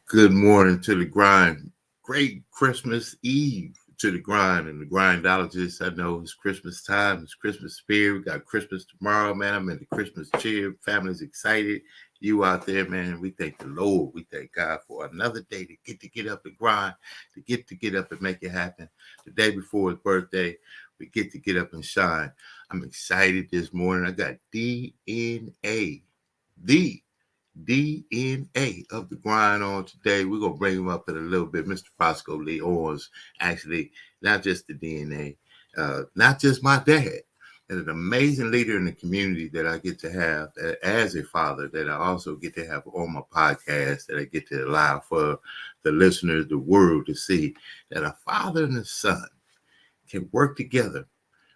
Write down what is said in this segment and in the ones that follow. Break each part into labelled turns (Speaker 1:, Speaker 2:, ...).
Speaker 1: Good morning to the grind. Great Christmas Eve to the grind and the grindologists. I know it's Christmas time, it's Christmas spirit. We got Christmas tomorrow, man. I'm in the Christmas cheer. Family's excited. You out there, man. We thank the Lord. We thank God for another day to get up and grind, to get up and make it happen. The day before his birthday, we get up and shine. I'm excited this morning. I got DNA. The DNA of the grind on today. We're going to bring him up in a little bit. Mr. Roscoe Lee Owens, actually, not just the DNA, not just my dad, and an amazing leader in the community that I get to have as a father, that I also get to have on my podcast, that I get to allow for the listeners, the world to see that a father and a son can work together,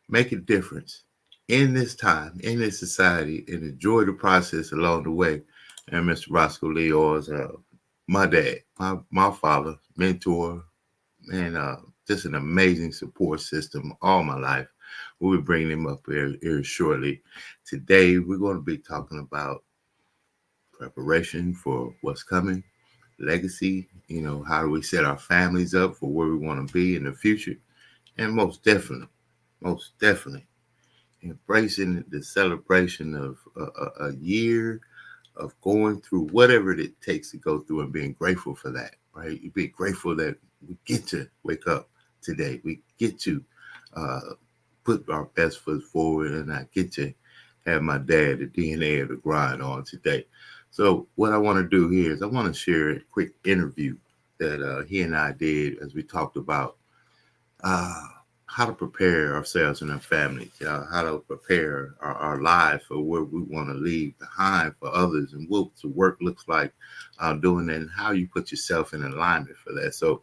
Speaker 1: make a difference in this time, in this society, and enjoy the process along the way. And Mr. Roscoe Lee Owens, my dad, my father, mentor, and just an amazing support system all my life. We'll be bringing him up here shortly. Today, we're going to be talking about preparation for what's coming, legacy, how do we set our families up for where we want to be in the future, and most definitely, embracing the celebration of a year of going through whatever it takes to go through and being grateful for that, right? You be grateful that we get to wake up today. We get to put our best foot forward, and I get to have my dad, the DNA of the grind, on today. So what I want to do here is I want to share a quick interview that he and I did as we talked about how to prepare ourselves and our families, how to prepare our lives for where we want to leave behind for others, and what the work looks like doing that, and how you put yourself in alignment for that. So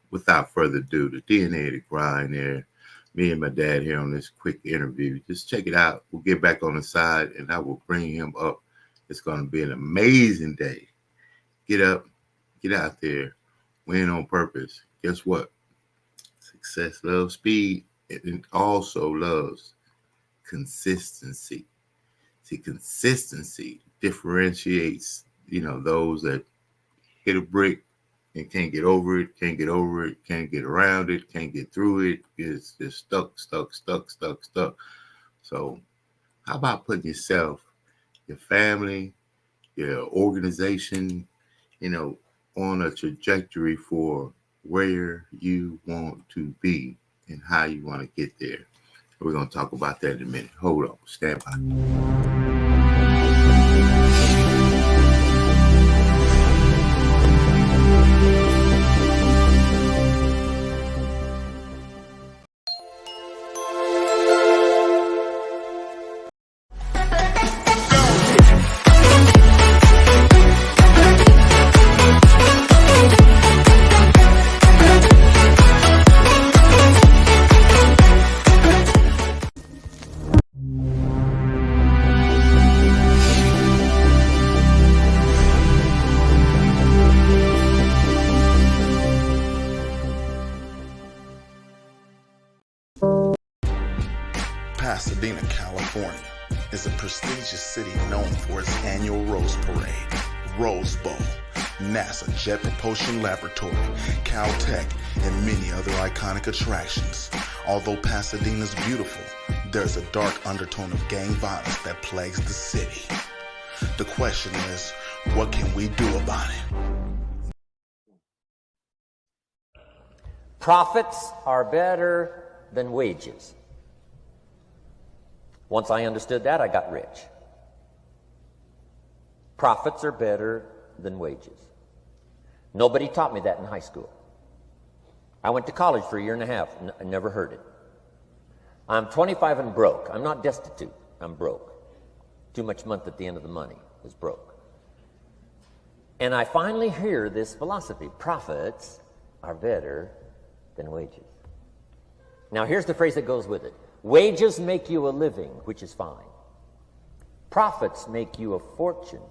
Speaker 1: without further ado, the DNA of the grind there, me and my dad here on this quick interview. Just check it out. We'll get back on the side, and I will bring him up. It's going to be an amazing day. Get up, get out there, win on purpose. Guess what? Success loves speed, and it also loves consistency. See, consistency differentiates, those that hit a brick and can't get over it, can't get around it, can't get through it. It's just stuck. So how about putting yourself, your family, your organization, on a trajectory for where you want to be and how you want to get there. We're going to talk about that in a minute. Hold on. Stand by.
Speaker 2: Pasadena, California is a prestigious city known for its annual Rose Parade, Rose Bowl, NASA Jet Propulsion Laboratory, Caltech, and many other iconic attractions. Although Pasadena's beautiful, there's a dark undertone of gang violence that plagues the city. The question is, what can we do about it?
Speaker 3: Profits are better than wages. Once I understood that, I got rich. Profits are better than wages. Nobody taught me that in high school. I went to college for a year and a half and I never heard it. I'm 25 and broke. I'm not destitute. I'm broke. Too much month at the end of the money is broke. And I finally hear this philosophy: profits are better than wages. Now here's the phrase that goes with it. Wages make you a living, which is fine. Profits make you a fortune,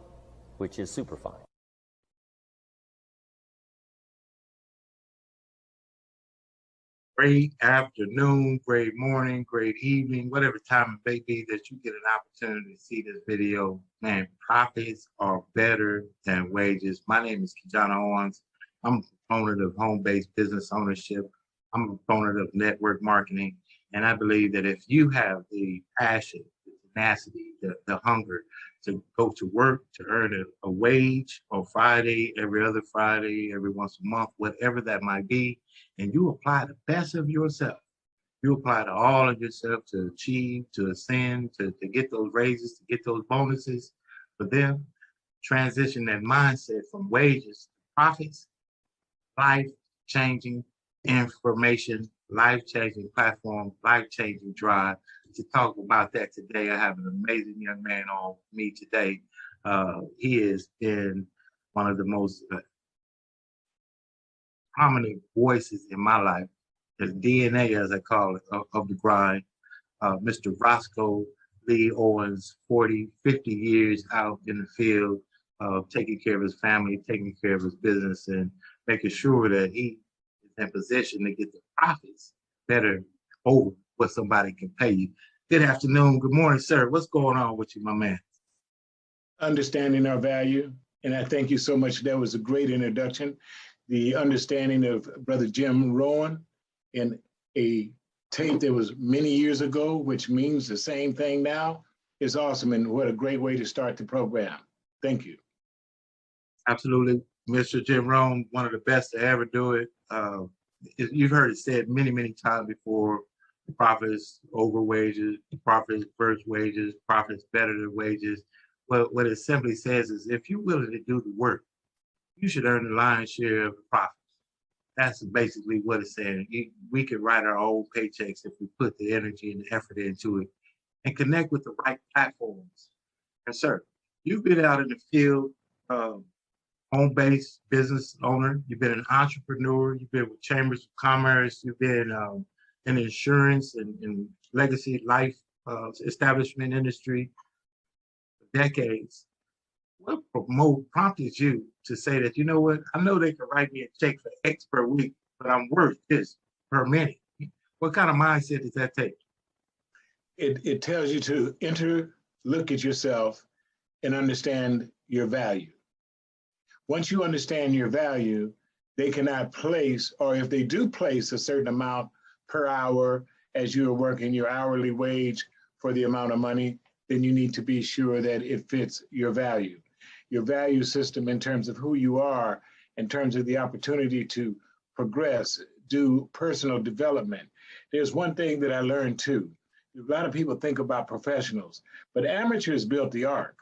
Speaker 3: which is super fine.
Speaker 1: Great afternoon, great morning, great evening, whatever time it may be that you get an opportunity to see this video. Man, profits are better than wages. My name is Owens. I'm a proponent of home-based business ownership. I'm a proponent of network marketing. And I believe that if you have the passion, the tenacity, the hunger to go to work, to earn a wage on Friday, every other Friday, every once a month, whatever that might be, and you apply the best of yourself. You apply to all of yourself to achieve, to ascend, to get those raises, to get those bonuses. But then transition that mindset from wages to profits, life-changing information, life-changing platform, life-changing drive. To talk about that today, I have an amazing young man on me today. He has been one of the most prominent voices in my life, his DNA, as I call it, of the grind. Mr. Roscoe Lee Owens, 40, 50 years out in the field, taking care of his family, taking care of his business, and making sure that he is in position to get the profits better over what somebody can pay you. Good afternoon. Good morning, sir. What's going on with you, my man?
Speaker 4: Understanding our value. And I thank you so much. That was a great introduction. The understanding of Brother Jim Rowan in a tape that was many years ago, which means the same thing now, is awesome. And what a great way to start the program. Thank you.
Speaker 1: Absolutely. Mr. Jim Rowan, one of the best to ever do it. You've heard it said many, many times before, profits over wages, profits versus wages, profits better than wages. Well, what it simply says is if you're willing to do the work, you should earn the lion's share of the profits. That's basically what it's saying. We can write our own paychecks if we put the energy and the effort into it and connect with the right platforms. And sir, you've been out in the field, home-based business owner. You've been an entrepreneur. You've been with chambers of commerce. You've been in insurance and legacy life establishment industry for decades. What prompted you to say that, you know what, I know they can write me a check for X per week, but I'm worth this per minute? What kind of mindset does that take?
Speaker 4: It tells you to look at yourself and understand your value. Once you understand your value, they cannot place, or if they do place a certain amount per hour as you are working your hourly wage for the amount of money, then you need to be sure that it fits your value. Your value system in terms of who you are, in terms of the opportunity to progress, do personal development. There's one thing that I learned too. A lot of people think about professionals, but amateurs built the Ark.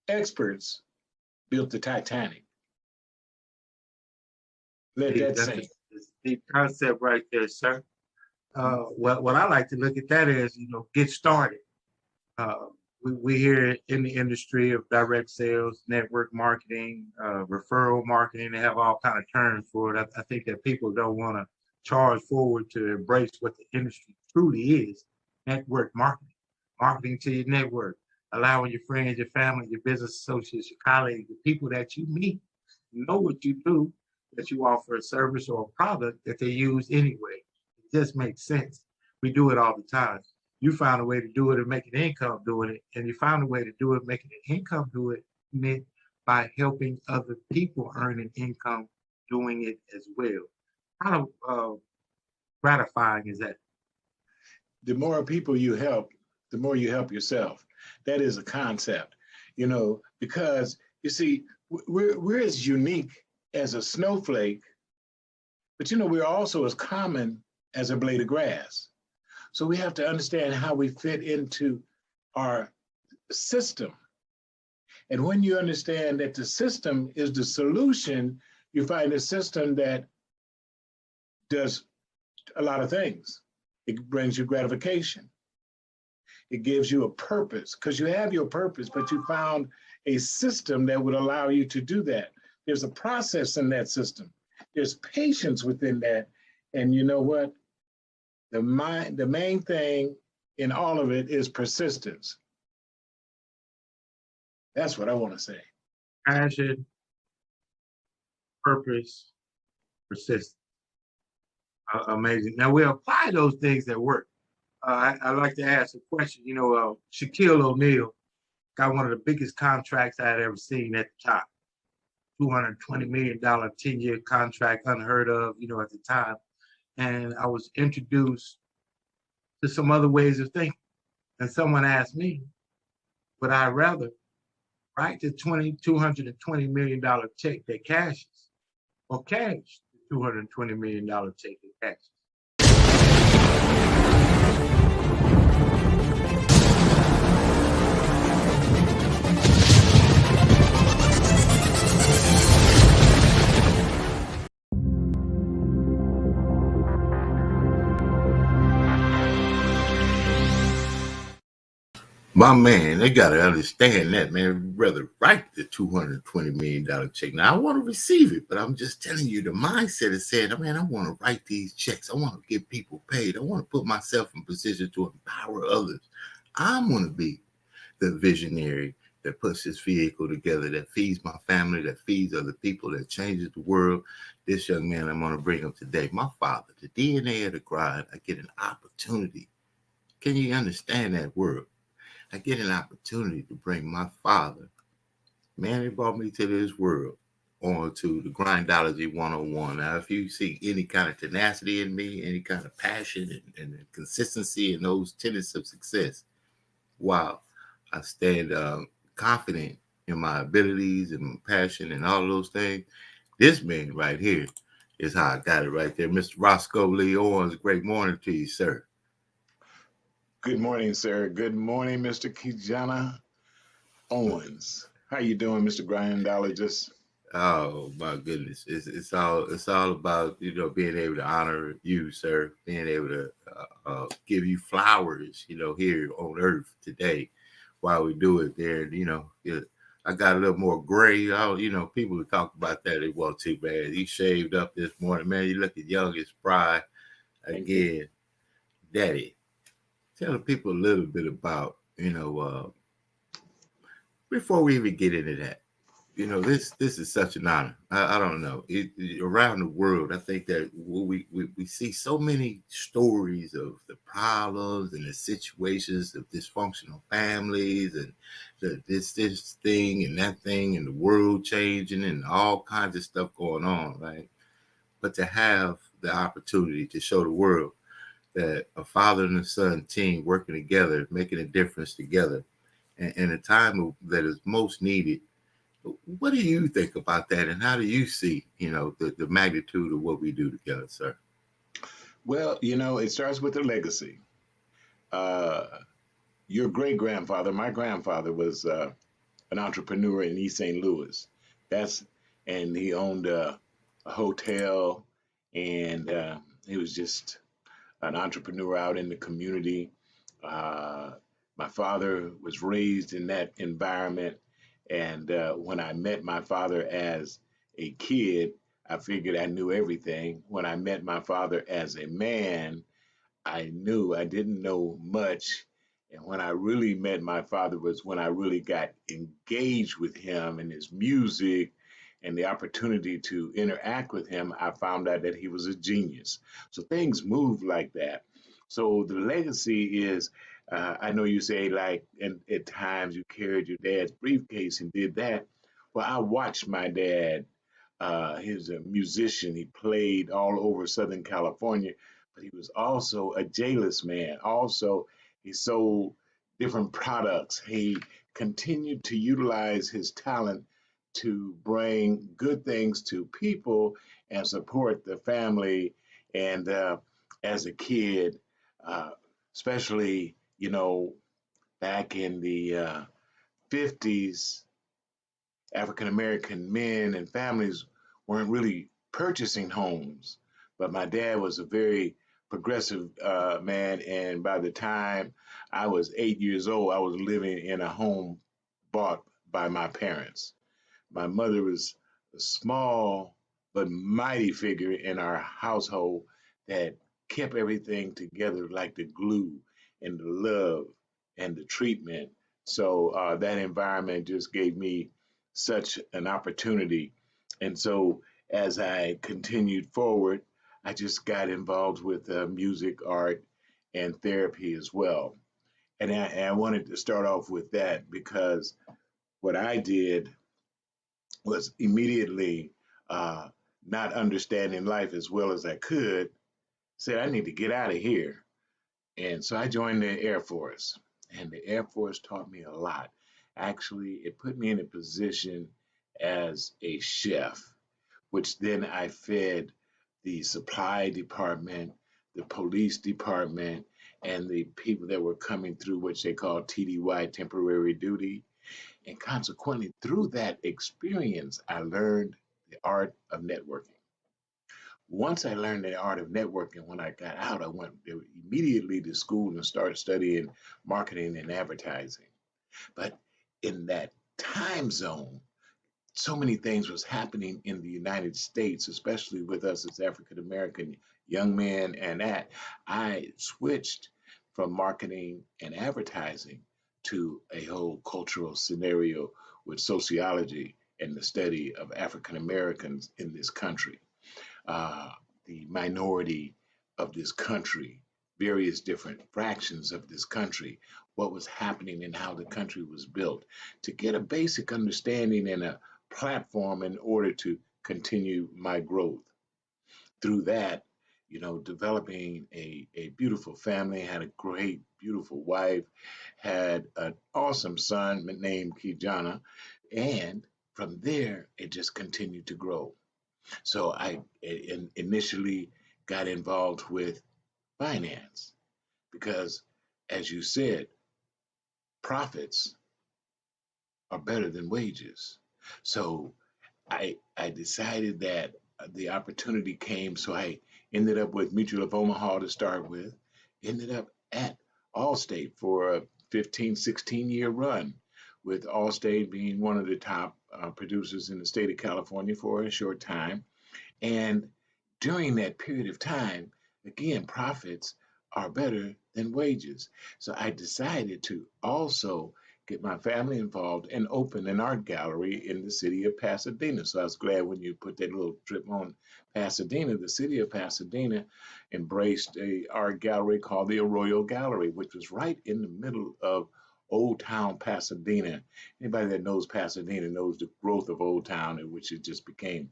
Speaker 4: Experts built the Titanic. Let that sink.
Speaker 1: That's a deep concept right there, sir. What I like to look at that is, get started. We hear in the industry of direct sales, network marketing, referral marketing, they have all kind of terms for it. I think that people don't want to charge forward to embrace what the industry truly is: network marketing, marketing to your network, allowing your friends, your family, your business associates, your colleagues, the people that you meet, know what you do, that you offer a service or a product that they use anyway. It just makes sense. We do it all the time. You found a way to do it and make an income doing it, and you found a way to do it, making an income doing it by helping other people earn an income doing it as well. How gratifying is that?
Speaker 4: The more people you help, the more you help yourself. That is a concept, because you see, we're as unique as a snowflake, but we're also as common as a blade of grass. So we have to understand how we fit into our system. And when you understand that the system is the solution, you find a system that does a lot of things. It brings you gratification. It gives you a purpose, because you have your purpose, but you found a system that would allow you to do that. There's a process in that system. There's patience within that. And you know what? The main thing in all of it is persistence. That's what I want to say.
Speaker 1: Passion, purpose, persistence. Amazing. Now we apply those things that work. I like to ask a question. Shaquille O'Neal got one of the biggest contracts I had ever seen at the time. $220 million 10-year contract, unheard of, at the time. And I was introduced to some other ways of thinking. And someone asked me, would I rather write the $220 million check that cashes or cash the $220 million check that cashes? My man, they got to understand that, man. Rather write the $220 million check. Now, I want to receive it, but I'm just telling you, the mindset is saying, man, I want to write these checks. I want to get people paid. I want to put myself in position to empower others. I'm going to be the visionary that puts this vehicle together, that feeds my family, that feeds other people, that changes the world. This young man I'm going to bring up today, my father, the DNA of the grind. I get an opportunity. Can you understand that word? I get an opportunity to bring my father, man, he brought me to this world, on to the Grindology 101. Now, if you see any kind of tenacity in me, any kind of passion and consistency in those tenets of success, wow, I stand confident in my abilities and my passion and all those things. This man right here is how I got it right there. Mr. Roscoe Lee Owens, great morning to you, sir.
Speaker 4: Good morning, sir. Good morning, Mr. Kijana Owens. How you doing, Mr. Grindologist?
Speaker 1: Oh my goodness! It's all about being able to honor you, sir. Being able to give you flowers, here on Earth today, while we do it. There, I got a little more gray. People who talk about that they want too bad. You shaved up this morning, man. You looking young as spry again, Daddy. Tell the people a little bit about before we even get into that. This is such an honor. I don't know. Around the world, I think that we see so many stories of the problems and the situations of dysfunctional families and this thing and that thing and the world changing and all kinds of stuff going on, right? But to have the opportunity to show the world that a father and a son team working together, making a difference together, and in a time that is most needed. What do you think about that, and how do you see, the magnitude of what we do together, sir?
Speaker 4: Well, it starts with a legacy. Uh, your great grandfather, my grandfather, was an entrepreneur in East St. Louis. That's and he owned a hotel, and he was just an entrepreneur out in the community. Uh, my father was raised in that environment. And when I met my father as a kid, I figured I knew everything. When I met my father as a man, I knew I didn't know much. And when I really met my father was when I really got engaged with him and his music and the opportunity to interact with him. I found out that he was a genius. So things move like that. So the legacy is, I know you say like, and at times you carried your dad's briefcase and did that. Well, I watched my dad. He was a musician. He played all over Southern California, but he was also a jailous man. Also, he sold different products. He continued to utilize his talent to bring good things to people and support the family. And as a kid, uh, especially, back in the 50s, African American men and families weren't really purchasing homes. But my dad was a very progressive man. And by the time I was 8 years old, I was living in a home bought by my parents. My mother was a small but mighty figure in our household that kept everything together like the glue and the love and the treatment. So that environment just gave me such an opportunity. And so as I continued forward, I just got involved with music, art, and therapy as well. And I wanted to start off with that because what I did was immediately uh, not understanding life as well as I could, said, I need to get out of here. And so I joined the Air Force, and the Air Force taught me a lot. Actually, it put me in a position as a chef, which then I fed the supply department, the police department, and the people that were coming through, which they call TDY, temporary duty. And consequently, through that experience, I learned the art of networking. Once I learned the art of networking, when I got out, I went immediately to school and started studying marketing and advertising. But in that time zone, so many things was happening in the United States, especially with us as African American young men, and that I switched from marketing and advertising to a whole cultural scenario with sociology and the study of African Americans in this country, uh, the minority of this country, various different fractions of this country, what was happening and how the country was built, to get a basic understanding and a platform in order to continue my growth. Through that, developing a beautiful family, had a great, beautiful wife, had an awesome son named Kijana, and from there, it just continued to grow. So I initially got involved with finance because, as you said, profits are better than wages. So I decided that the opportunity came. So I ended up with Mutual of Omaha to start with, ended up at Allstate for a 15, 16-year run, with Allstate being one of the top producers in the state of California for a short time. And during that period of time, again, profits are better than wages. So I decided to also get my family involved and open an art gallery in the city of Pasadena. So I was glad when you put that little trip on Pasadena. The city of Pasadena embraced a art gallery called the Arroyo Gallery, which was right in the middle of Old Town Pasadena. Anybody that knows Pasadena knows the growth of Old Town, in which it just became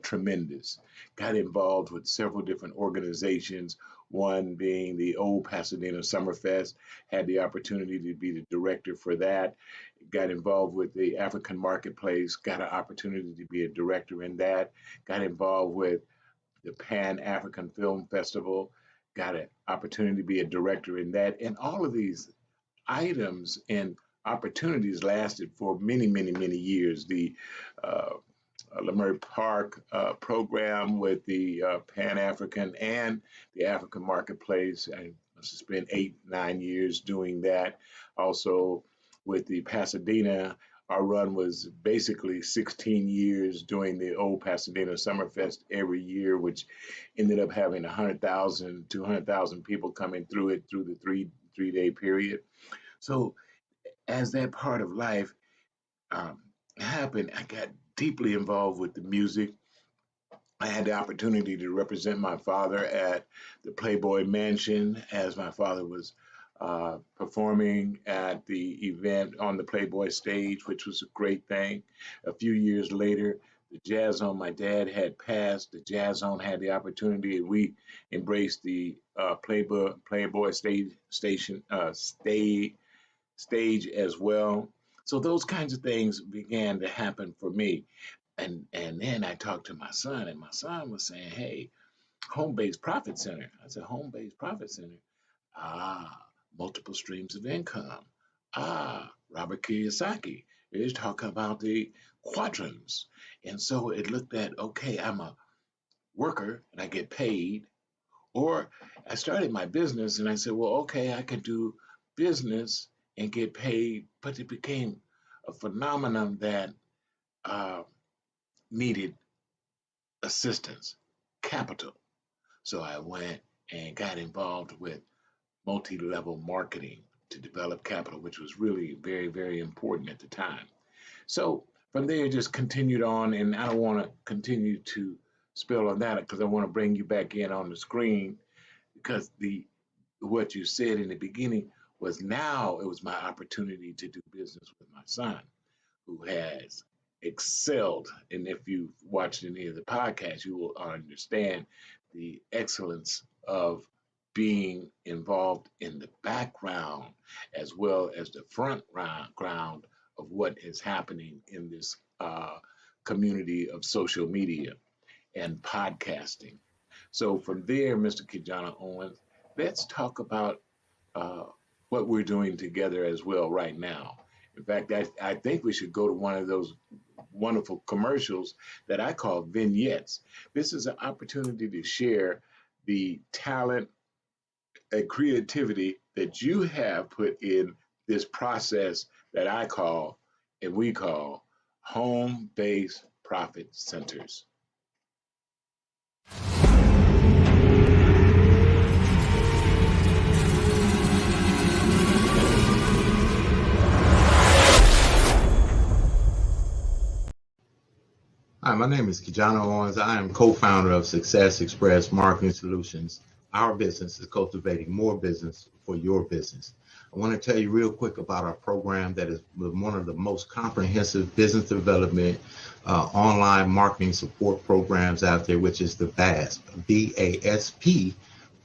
Speaker 4: tremendous. Got involved with several different organizations, one being the Old Pasadena Summerfest, had the opportunity to be the director for that. Got involved with the African Marketplace, got an opportunity to be a director in that. Got involved with the Pan African Film Festival, got an opportunity to be a director in that. And all of these items and opportunities lasted for many, many, many years. The uh, Leimert Park program with the Pan African and the African Marketplace. I must have spent 8, 9 years doing that. Also, with the Pasadena, our run was basically 16 years doing the old Pasadena Summerfest every year, which ended up having 100,000, 200,000 people coming through it through the three-day period. So, as that part of life um, happened, I got deeply involved with the music. I had the opportunity to represent my father at the Playboy Mansion as my father was performing at the event on the Playboy stage, which was a great thing. A few years later, the Jazz Zone, my dad had passed. The Jazz Zone had the opportunity, and we embraced the Playboy stage as well. So those kinds of things began to happen for me. And then I talked to my son, and my son was saying, "Hey, home-based profit center." I said, "Home-based profit center? Ah, multiple streams of income. Ah, Robert Kiyosaki is talking about the quadrants." And so it looked at, okay, I'm a worker and I get paid. Or I started my business and I said, well, okay, I can do business and get paid. But it became a phenomenon that uh, needed assistance, capital. So I went and got involved with multi-level marketing to develop capital, which was really very, very important at the time. So from there, just continued on, and I don't want to continue to spill on that because I want to bring you back in on the screen because what you said in the beginning was now it was my opportunity to do business with my son who has excelled. And if you've watched any of the podcasts, you will understand the excellence of being involved in the background as well as the front ground of what is happening in this community of social media and podcasting. So from there, Mr. Kijana Owens, let's talk about uh, what we're doing together as well right now. In fact, I think we should go to one of those wonderful commercials that I call vignettes. This is an opportunity to share the talent and creativity that you have put in this process that I call and we call home-based profit centers.
Speaker 1: Hi, my name is Kijana Owens. I am co-founder of Success Express Marketing Solutions. Our business is cultivating more business for your business. I want to tell you real quick about our program that is one of the most comprehensive business development online marketing support programs out there, which is the VASP, VASP,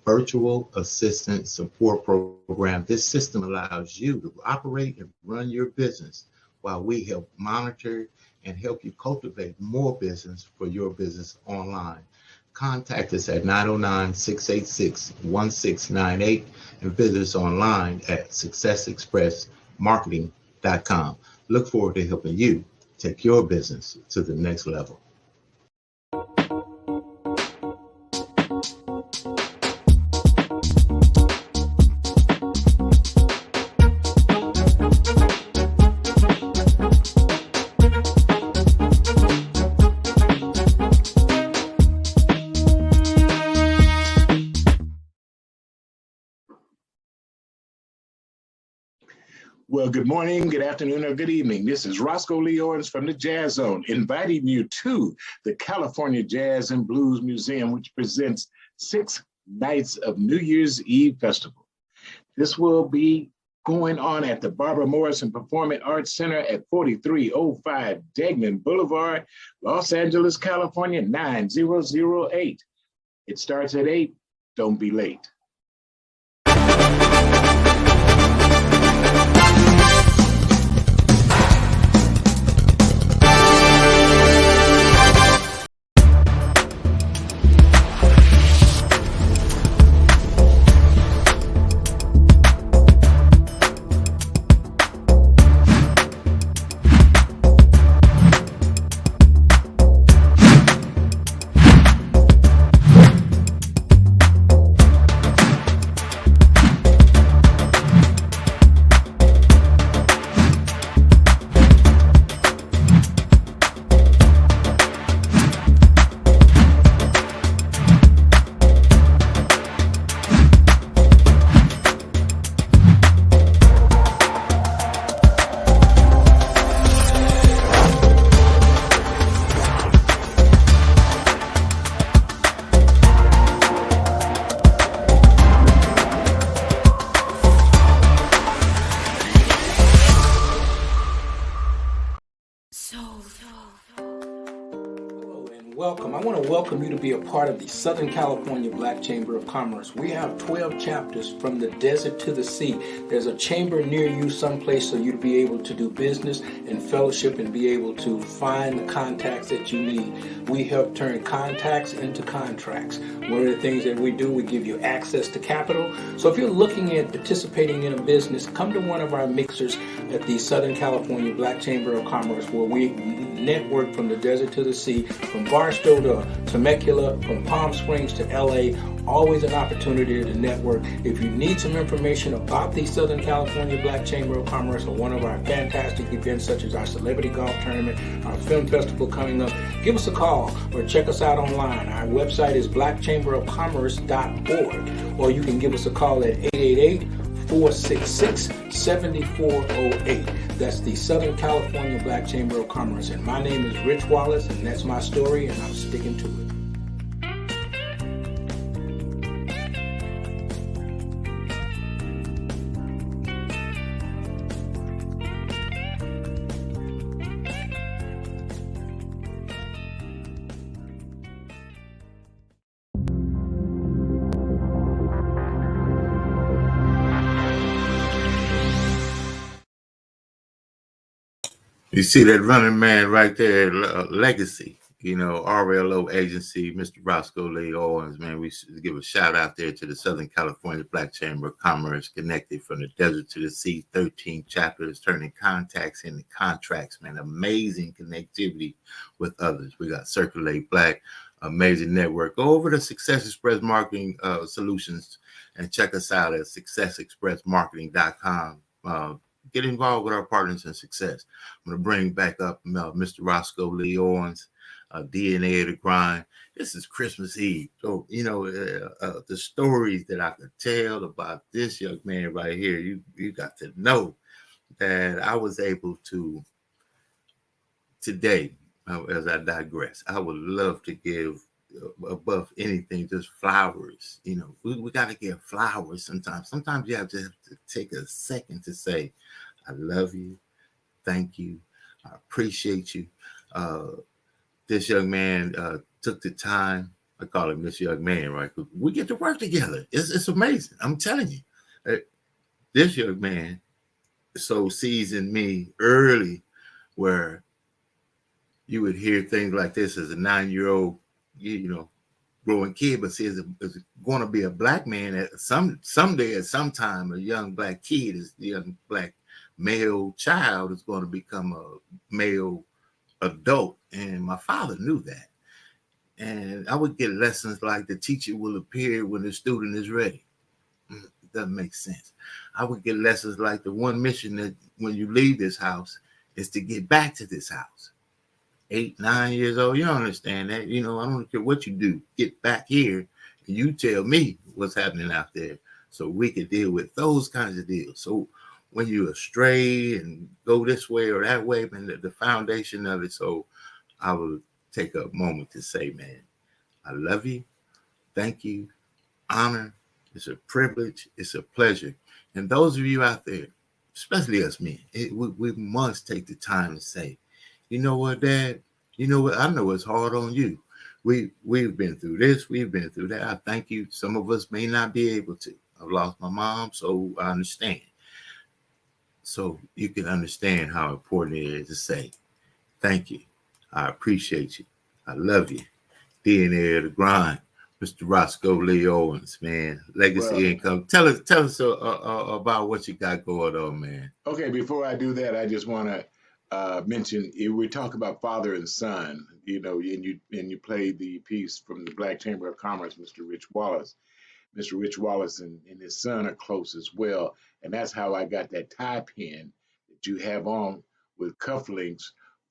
Speaker 1: Virtual Assistant Support Program. This system allows you to operate and run your business while we help monitor and help you cultivate more business for your business online. Contact us at 909-686-1698 and visit us online at successexpressmarketing.com. Look forward to helping you take your business to the next level.
Speaker 4: Well, good morning, good afternoon, or good evening. This is Roscoe Owens from the Jazz Zone, inviting you to the California Jazz and Blues Museum, which presents 6 nights of New Year's Eve Festival. This will be going on at the Barbara Morrison Performing Arts Center at 4305 Degnan Boulevard, Los Angeles, California, 9008. It starts at 8. Don't be late.
Speaker 5: Welcome. I want to welcome you to be a part of the Southern California Black Chamber of Commerce. We have 12 chapters from the desert to the sea. There's a chamber near you someplace so you'll be able to do business and fellowship and be able to find the contacts that you need. We help turn contacts into contracts. One of the things that we do, we give you access to capital. So if you're looking at participating in a business, come to one of our mixers at the Southern California Black Chamber of Commerce, where we network from the desert to the sea, from Barstow to Temecula, from Palm Springs to LA. Always an opportunity to network. If you need some information about the Southern California Black Chamber of Commerce or one of our fantastic events such as our Celebrity Golf Tournament, our film festival coming up, give us a call or check us out online. Our website is blackchamberofcommerce.org, or you can give us a call at 888-466-7408. That's the Southern California Black Chamber of Commerce. And my name is Rich Wallace, and that's my story, and I'm sticking to it.
Speaker 1: You see that running man right there, Legacy, RLO agency, Mr. Roscoe Lee Owens, man. We should give a shout out there to the Southern California Black Chamber of Commerce, connected from the desert to the sea, 13 chapters, turning contacts into contracts, man. Amazing connectivity with others. We got Circulate Black, amazing network. Go over to Success Express Marketing Solutions and check us out at successexpressmarketing.com. Get involved with our partners in success. I'm going to bring back up Mr. Roscoe Lee Owens, DNA of the Grind. This is Christmas Eve. So, the stories that I could tell about this young man right here, you got to know that I was able to, today, as I digress, I would love to give above anything, just flowers. We got to give flowers sometimes. Sometimes you have to take a second to say, I love you. Thank you. I appreciate you. This young man took the time. I call him this young man, right? We get to work together. It's amazing. I'm telling you. This young man so seasoned me early where you would hear things like this as a 9-year-old, growing kid, but see, is going to be a black man at someday at some time, a young black kid, is the young black male child is going to become a male adult. And my father knew that. And I would get lessons like the teacher will appear when the student is ready. It doesn't make sense. I would get lessons like the one mission that when you leave this house is to get back to this house. 8, 9 years old, you don't understand that. I don't care what you do, get back here and you tell me what's happening out there so we can deal with those kinds of deals. So when you astray and go this way or that way, man, the foundation of it. So I will take a moment to say, man, I love you. Thank you. Honor. It's a privilege. It's a pleasure. And those of you out there, especially us men, we must take the time to say, you know what, Dad? You know what? I know it's hard on you. We've been through this. We've been through that. I thank you. Some of us may not be able to. I've lost my mom, so I understand. So you can understand how important it is to say, thank you. I appreciate you. I love you. DNA of the Grind. Mr. Roscoe Lee Owens, man. Legacy Income. Tell us about what you got going on, man.
Speaker 4: Okay, before I do that, I just want to mention we talk about father and son, and you played the piece from the Black Chamber of Commerce, Mr. Rich Wallace. Mr. Rich Wallace and his son are close as well, and that's how I got that tie pin that you have on with cufflinks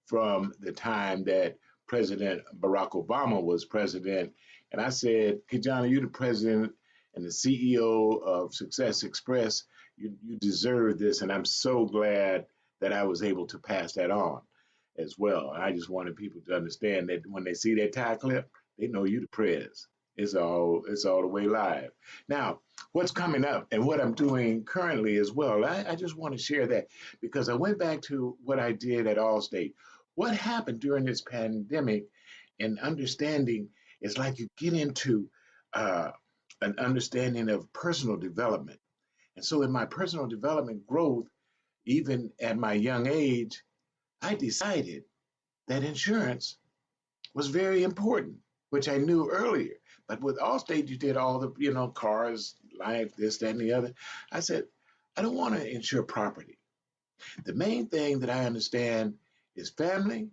Speaker 4: from the time that President Barack Obama was president. And I said, Kijana, you're the president and the CEO of Success Express. You deserve this, and I'm so glad that I was able to pass that on as well. And I just wanted people to understand that when they see that tie clip, they know you the prez. It's all the way live. Now, what's coming up and what I'm doing currently as well, I just want to share that because I went back to what I did at Allstate. What happened during this pandemic and understanding is like you get into an understanding of personal development. And so in my personal development growth, even at my young age, I decided that insurance was very important, which I knew earlier. But with Allstate, you did all the, cars, life, this, that, and the other. I said, I don't want to insure property. The main thing that I understand is family,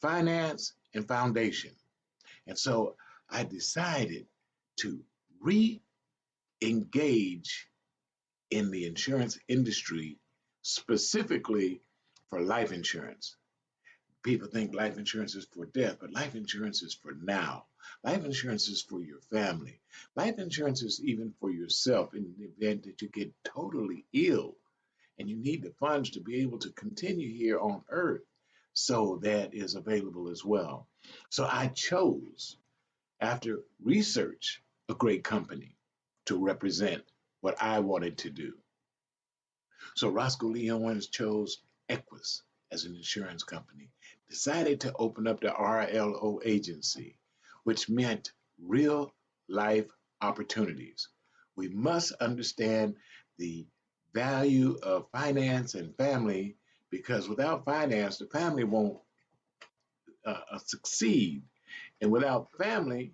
Speaker 4: finance, and foundation. And so I decided to re-engage in the insurance industry, specifically for life insurance. People think life insurance is for death, but life insurance is for now. Life insurance is for your family. Life insurance is even for yourself in the event that you get totally ill and you need the funds to be able to continue here on earth. So that is available as well. So I chose, after research, a great company to represent what I wanted to do. So Roscoe Lee Owens chose Equus as an insurance company, decided to open up the RLO agency, which meant real life opportunities. We must understand the value of finance and family because without finance, the family won't succeed. And without family,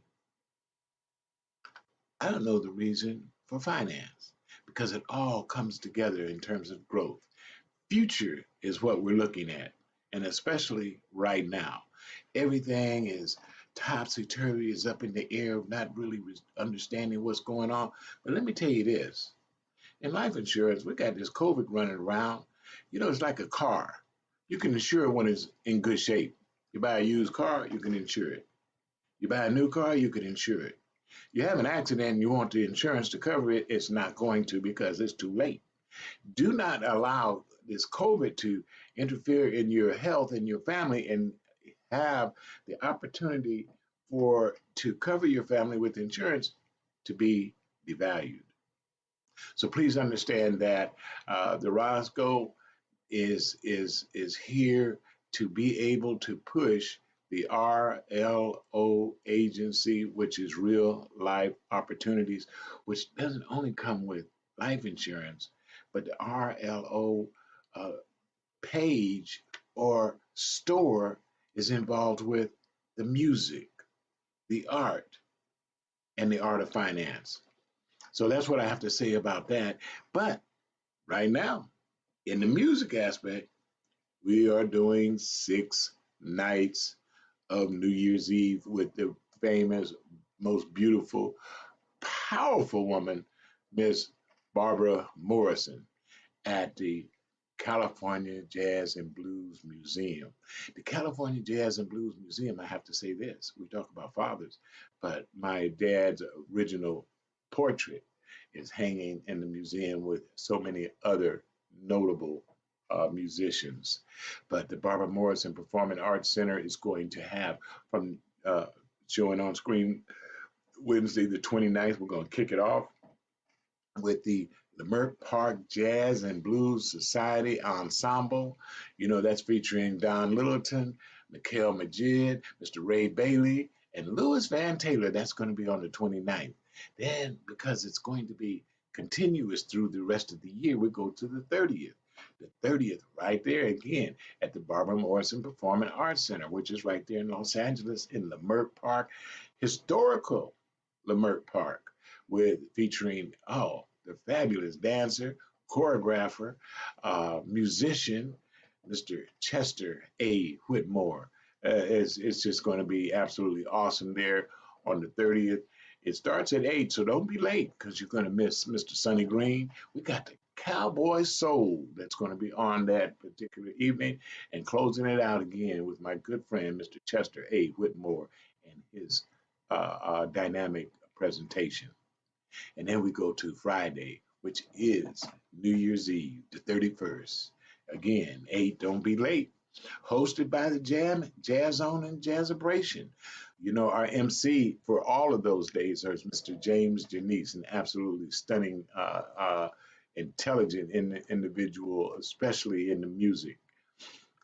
Speaker 4: I don't know the reason for finance because it all comes together in terms of growth. Future is what we're looking at, and especially right now. Everything is topsy turvy, is up in the air, not really understanding what's going on. But let me tell you this, in life insurance, we got this COVID running around. You know, it's like a car. You can insure it when it's in good shape. You buy a used car, you can insure it. You buy a new car, you can insure it. You have an accident and you want the insurance to cover it, it's not going to because it's too late. Do not allow this COVID to interfere in your health and your family and have the opportunity for to cover your family with insurance to be devalued. So please understand that the Roscoe is here to be able to push the RLO agency, which is real life opportunities, which doesn't only come with life insurance, but the RLO uh, page or store is involved with the music, the art, and the art of finance. So that's what I have to say about that. But right now, in the music aspect, we are doing 6 nights of New Year's Eve with the famous, most beautiful, powerful woman, Miss Barbara Morrison, at the California Jazz and Blues Museum. The California Jazz and Blues Museum, I have to say this, we talk about fathers, but my dad's original portrait is hanging in the museum with so many other notable musicians. But the Barbara Morrison Performing Arts Center is going to have from showing on screen Wednesday the 29th. We're going to kick it off with the Leimert Park Jazz and Blues Society Ensemble. You know, that's featuring Don Littleton, Mikhail Majid, Mr. Ray Bailey, and Louis Van Taylor. That's going to be on the 29th. Then, because it's going to be continuous through the rest of the year, we go to the 30th. The 30th, right there again at the Barbara Morrison Performing Arts Center, which is right there in Los Angeles in Leimert Park, historical Leimert Park, with featuring the fabulous dancer, choreographer, musician, Mr. Chester A. Whitmore. It's just going to be absolutely awesome there on the 30th. It starts at 8, so don't be late because you're going to miss Mr. Sonny Green. We got the Cowboy Soul that's going to be on that particular evening, and closing it out again with my good friend, Mr. Chester A. Whitmore, and his dynamic presentation. And then we go to Friday, which is New Year's Eve, the 31st. Again, 8, don't be late. Hosted by the Jazz Zone and Jazzabration. You know, our MC for all of those days is Mr. James Janice, an absolutely stunning, intelligent individual, especially in the music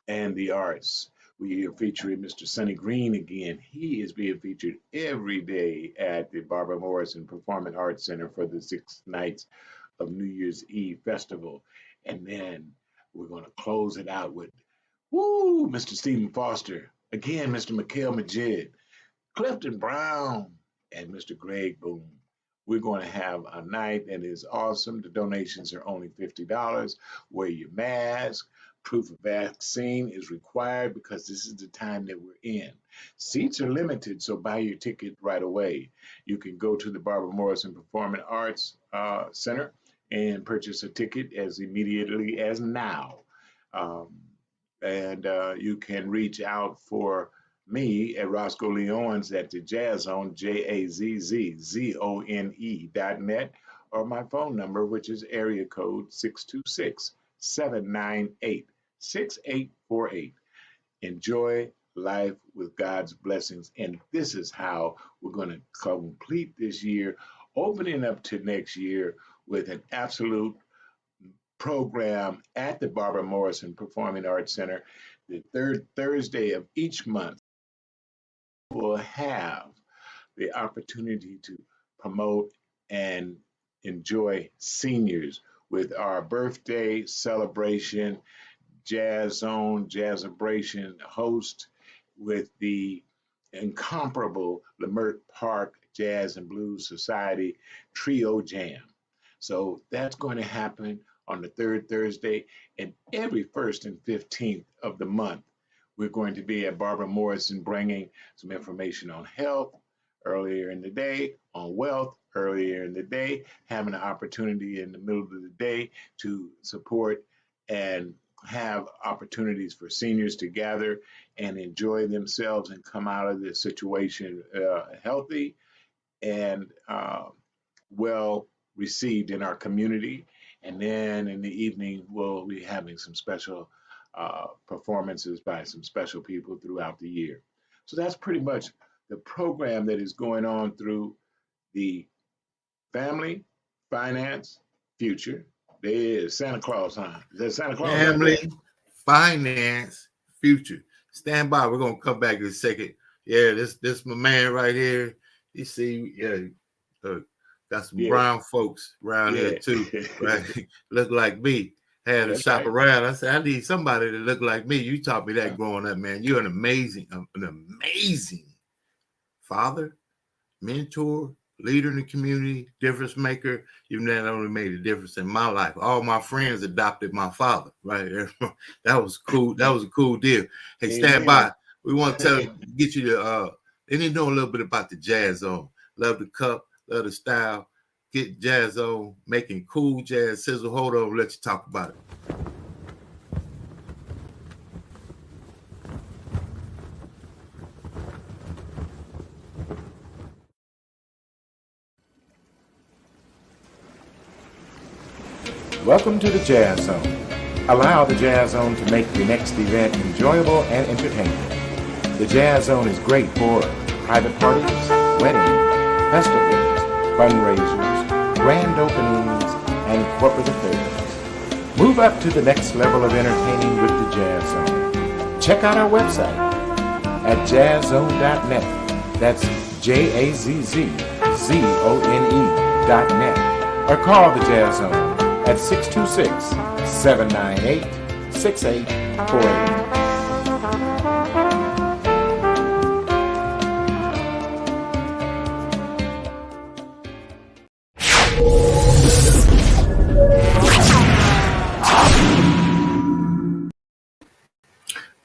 Speaker 4: and the arts. We are featuring Mr. Sonny Green again. He is being featured every day at the Barbara Morrison Performing Arts Center for the 6 nights of New Year's Eve festival. And then we're going to close it out with, Mr. Stephen Foster. Again, Mr. Mikhail Majid, Clifton Brown, and Mr. Greg Boone. We're going to have a night that is awesome. The donations are only $50. Wear your mask. Proof of vaccine is required because this is the time that we're in. Seats are limited, so buy your ticket right away. You can go to the Barbara Morrison Performing Arts Center and purchase a ticket as immediately as now. And you can reach out for me at Roscoe Lee Owens at the Jazz Zone, JAZZZONE.net, or my phone number, which is area code 626-798-6848. Enjoy life with God's blessings. And this is how we're going to complete this year, opening up to next year with an absolute program at the Barbara Morrison Performing Arts Center. The third Thursday of each month, we'll have the opportunity to promote and enjoy seniors with our birthday celebration, Jazz Zone, Jazzabration host with the incomparable Lemert Park Jazz and Blues Society Trio Jam. So that's going to happen on the third Thursday and every first and 15th of the month. We're going to be at Barbara Morrison bringing some information on health earlier in the day, on wealth earlier in the day, having an opportunity in the middle of the day to support and have opportunities for seniors to gather and enjoy themselves and come out of this situation healthy and well received in our community. And then in the evening, we'll be having some special performances by some special people throughout the year. So that's pretty much the program that is going on through the family, finance, future. There is Santa Claus, huh? Is that Santa Claus right there?
Speaker 1: Family, finance, future. Stand by. We're gonna come back in a second. Yeah, this my man right here. You see, yeah, got some
Speaker 4: Yeah,
Speaker 1: brown folks around here
Speaker 4: yeah.
Speaker 1: too, right? Look like me. Had to
Speaker 4: That's
Speaker 1: shop
Speaker 4: right.
Speaker 1: around. I said, I need somebody to look like me. You taught me that growing up, man. You're an amazing father, mentor, leader in the community, difference maker. You not only made a difference in my life. All my friends adopted my father, right? That was cool. That was a cool deal. Hey, stand
Speaker 4: Amen.
Speaker 1: by. We want to get you to they need to know a little bit about the Jazz Zone. Love the cup, love the style. Get Jazz Zone, making cool jazz sizzle. Hold on, let you talk about it.
Speaker 6: Welcome to the Jazz Zone. Allow the Jazz Zone to make your next event enjoyable and entertaining. The Jazz Zone is great for private parties, weddings, festivals, fundraisers, grand openings, and corporate affairs. Move up to the next level of entertaining with the Jazz Zone. Check out our website at jazzzone.net. That's JAZZZONE.net. Or call the Jazz Zone at 626-798-6848.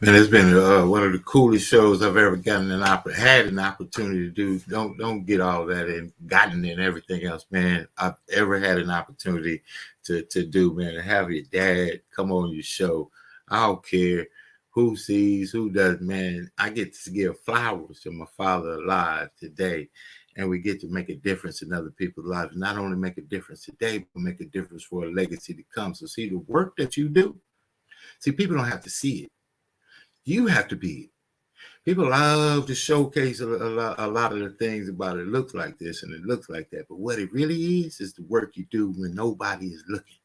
Speaker 1: Man, it's been one of the coolest shows I've ever had an opportunity to do. Don't get all that and gotten and everything else, man. I've ever had an opportunity to do, man. To have your dad come on your show. I don't care who sees, who does, man. I get to give flowers to my father alive today, and we get to make a difference in other people's lives. Not only make a difference today, but make a difference for a legacy to come. So see the work that you do. See, people don't have to see it. You have to be it. People love to showcase a lot of the things about it looks like this and it looks like that. But what it really is the work you do when nobody is looking.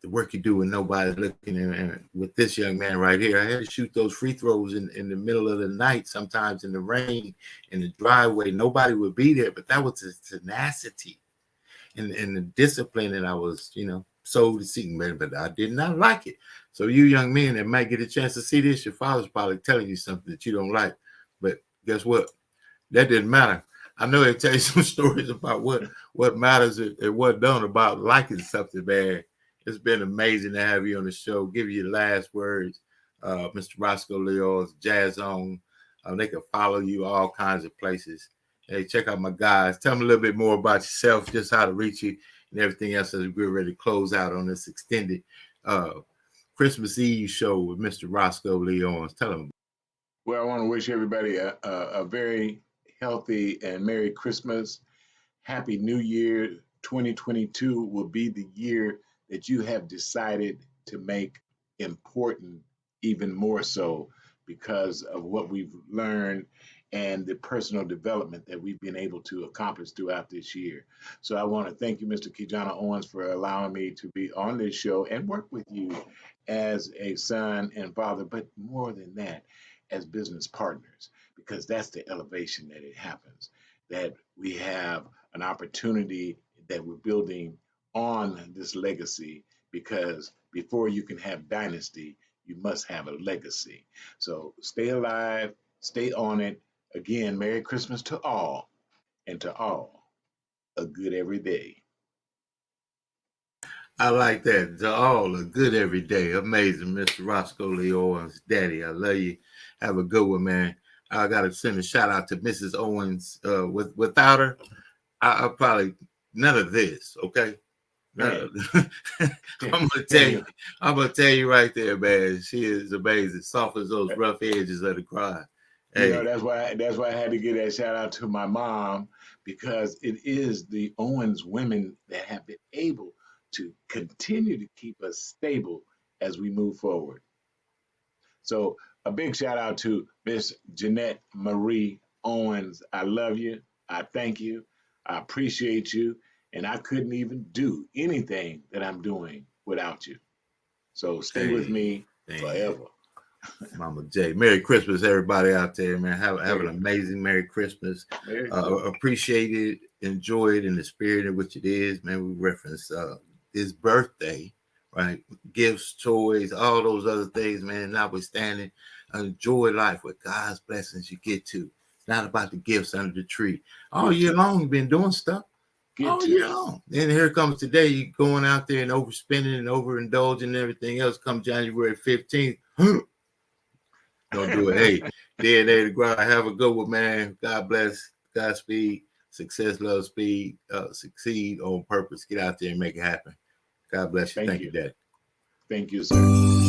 Speaker 1: The work you do when nobody's looking. And with this young man right here, I had to shoot those free throws in the middle of the night, sometimes in the rain, in the driveway. Nobody would be there, but that was his tenacity and the discipline that I was, sold to seeking, but I did not like it. So you young men that might get a chance to see this, your father's probably telling you something that you don't like. But guess what? That didn't matter. I know they tell you some stories about what matters and what don't about liking something, man. It's been amazing to have you on the show. Give you your last words, Mr. Roscoe Leon's Jazz Zone. They can follow you all kinds of places. Hey, check out my guys. Tell them a little bit more about yourself, just how to reach you and everything else as we're ready to close out on this extended Christmas Eve show with Mr. Roscoe Leons. Tell them.
Speaker 4: Well, I want to wish everybody a very healthy and Merry Christmas. Happy New Year. 2022 will be the year that you have decided to make important even more so because of what we've learned and the personal development that we've been able to accomplish throughout this year. So I want to thank you, Mr. Kijana Owens, for allowing me to be on this show and work with you as a son and father, but more than that, as business partners, because that's the elevation that it happens, that we have an opportunity that we're building on this legacy, because before you can have dynasty, You must have a legacy. So stay alive, stay on it. Again, Merry Christmas to all, and to all, a good every day.
Speaker 1: I like that. To all, a good every day. Amazing, Mr. Roscoe Lee Owens. Daddy, I love you. Have a good one, man. I got to send a shout out to Mrs. Owens. Without her, I probably none of this. Okay, none of, I'm gonna tell you right there, man. She is amazing. Soft as those rough edges of the grind.
Speaker 4: You know,
Speaker 1: Hey,
Speaker 4: that's why I had to give that shout out to my mom, because it is the Owens women that have been able to continue to keep us stable as we move forward. So a big shout out to Miss Jeanette Marie Owens. I love you. I thank you. I appreciate you. And I couldn't even do anything that I'm doing without you. So stay with
Speaker 1: hey,
Speaker 4: me
Speaker 1: man.
Speaker 4: forever.
Speaker 1: Mama J. Merry Christmas, everybody out there, man. Have an
Speaker 4: Merry,
Speaker 1: amazing Merry Christmas.
Speaker 4: Merry Christmas.
Speaker 1: Appreciate it, enjoy it in the spirit in which it is, man. We reference his birthday, right? Gifts, toys, all those other things, man. Notwithstanding, enjoy life with God's blessings you get to. It's not about the gifts under the tree. All
Speaker 4: Get
Speaker 1: year
Speaker 4: to.
Speaker 1: long, you've been doing stuff.
Speaker 4: Get
Speaker 1: All
Speaker 4: to.
Speaker 1: year long. Then here comes today, you going out there and overspending and overindulging and everything else. Come January 15th. Don't do it. Hey, DNA to grind. Have a good one, man. God bless. Godspeed. Success, love, speed. Succeed on purpose. Get out there and make it happen. God bless you.
Speaker 4: Thank
Speaker 1: Thank you,
Speaker 4: you.
Speaker 1: Daddy.
Speaker 4: Thank you, sir.